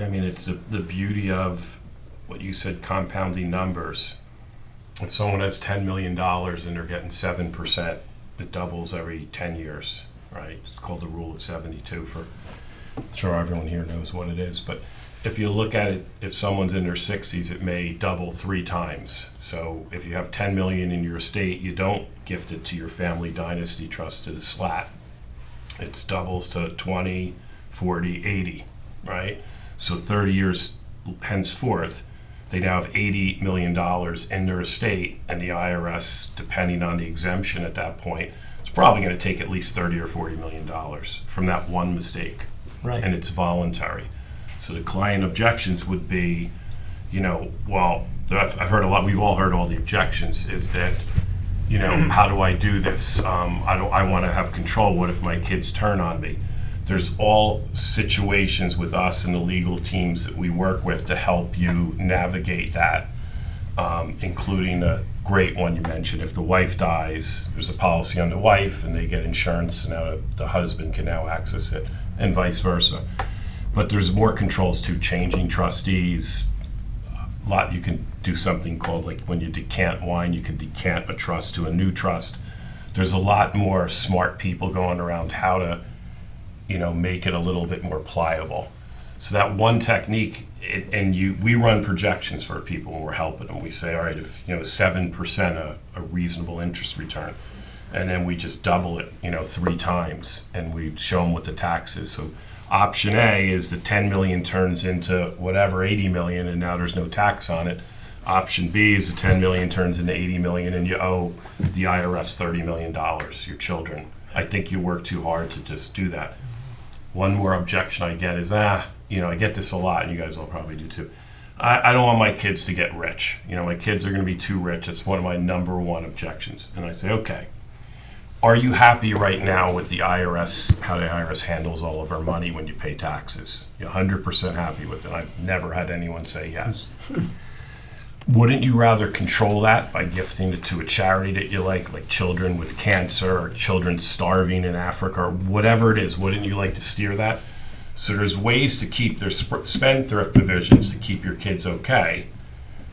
I mean, it's the beauty of what you said, compounding numbers. If someone has $10 million and they're getting 7%, it doubles every 10 years, right? It's called the rule of 72 I'm sure everyone here knows what it is. But if you look at it, if someone's in their 60s, it may double 3 times. So if you have 10 million in your estate, you don't gift it to your family dynasty trust to the slat. It doubles to 20, 40, 80, right? So 30 years henceforth, they now have $80 million in their estate, and the IRS, depending on the exemption at that point, is probably going to take at least 30 or $40 million from that one mistake. Right. And it's voluntary. So the client objections would be, well, I've heard a lot, we've all heard all the objections, is that, how do I do this? I want to have control. What if my kids turn on me? There's all situations with us and the legal teams that we work with to help you navigate that, including a great one you mentioned. If the wife dies, there's a policy on the wife and they get insurance, and now the husband can now access it, and vice versa. But there's more controls too, changing trustees. You can do something called, like when you decant wine, you can decant a trust to a new trust. There's a lot more smart people going around how to make it a little bit more pliable. So that one technique, we run projections for people when we're helping them. We say, all right, if 7% a reasonable interest return, and then we just double it 3 times, and we show them what the tax is. So option A is the 10 million turns into whatever 80 million, and now there's no tax on it. Option B is the 10 million turns into 80 million, and you owe the IRS $30 million, your children. I think you work too hard to just do that. One more objection I get is, I get this a lot, and you guys will probably do too. I don't want my kids to get rich. My kids are going to be too rich. It's one of my number one objections. And I say, okay, are you happy right now with the IRS, how the IRS handles all of our money when you pay taxes? You're 100% happy with it. I've never had anyone say yes. Wouldn't you rather control that by gifting it to a charity that you like children with cancer or children starving in Africa or whatever it is? Wouldn't you like to steer that? So there's ways to keep their spendthrift divisions to keep your kids okay,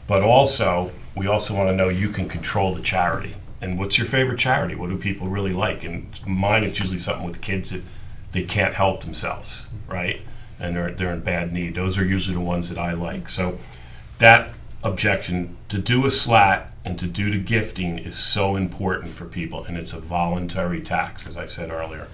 but also we also want to know you can control the charity. And what's your favorite charity? What do people really like? And mine, it's usually something with kids that they can't help themselves, right? And they're in bad need. Those are usually the ones that I like. So that objection to do a slat and to do the gifting is so important for people, and it's a voluntary tax, as I said earlier.